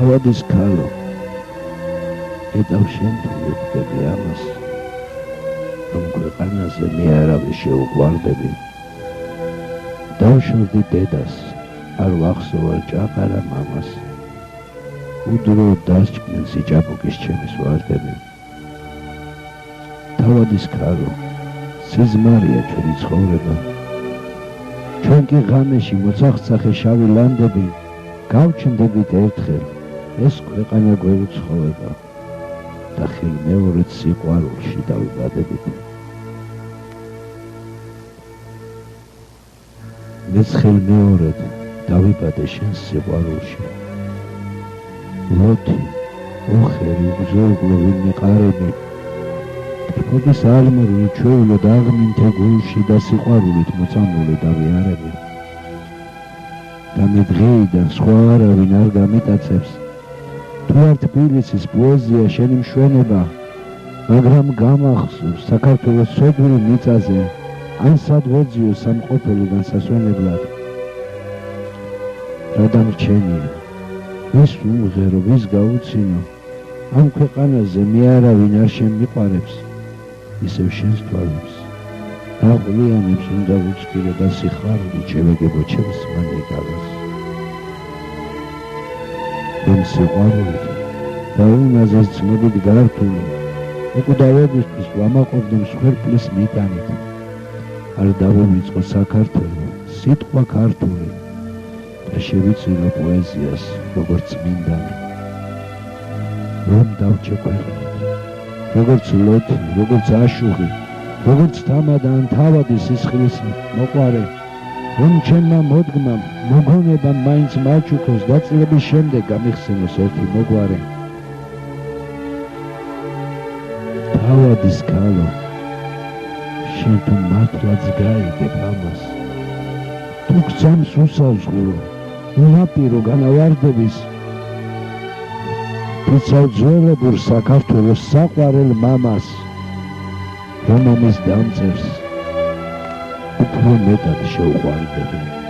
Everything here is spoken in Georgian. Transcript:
თავადის ქალო, ეტავ შენ თუ მიხვდები ამას, რომ ქვეყანაზე მე არავის შეუყვარდები. დავშორდი დედას, არ ვახსოვარ ჭაყარა მამას, უდრო დასჭკნენ სიჭაბუკის ჩემის ვარდები. თავადის ქალო, სიზმარია ჩვენი ცხოვრება, ჩვენ კი ღამეში მოცახცახე შავი ლანდები, გავჩნდებით ერთხელ, ეს ქვეყანა გვეუცხოვება და ხელმეორედ სიყვარულში დავიბადებით. მეც ხელმეორედ დავიბადე შენ სიყვარულში. ლოთი, ოხერი, უგზოუგლო ვინმე ყარები, ტრფობის ალმური ჩვეულოდ აღმინთე გულში და სიყვარულით მოწამული დავიარები. და მე დღეიდან სხვა არავინ არ გამიტაცებს, თუ არ თბილისის პოეზია შენი მშვენება, მაგრამ გამახსოვს საქართველოს სოდური მიწაზე, ან სადვეძიო სამყოფელი განსასვენებლად. რა დამრჩენია, ვის უმღერო, ვის გაუცინო, ამ ქვეყანაზე მე არავინ არ შემიყვარებს, ისევ შენს თვალებს. აღვლიანებს უნდა ვუწკირო და სიხარული შევეგებო ჩემს მანიკალას. რომ სიყვარულით და უნაზეს ძმობით გართული, უკვდავებისთვის ვამაყობდე მსხვერპლის მიტანით. არ დავივიწყო საქართველო, სიტყვა ქართული და შევიწირო პოეზიას, როგორც წმინდანი. რომ დავჭე ქვეყნად, როგორც ლოთი, როგორც აშუღი, როგორც თამადა ან თავადი სისხლის მოყვარე, რომ ჩემმა მოდგმამ, მოგონებამ მაინც მაჩუქოს და წლების შემდეგ გამიხსენოს ერთი მოგვარე. თავადის ქალო, შენ თუ მართლაც გაიგებ ამას, თუ გწამს უსაზღურო, უნაპირო განავარდების, თიცავ ძველებურ საქართველოს საყვარელ მამას, რომ ამის დამწერს უფრო მეტად შეუყვარდები.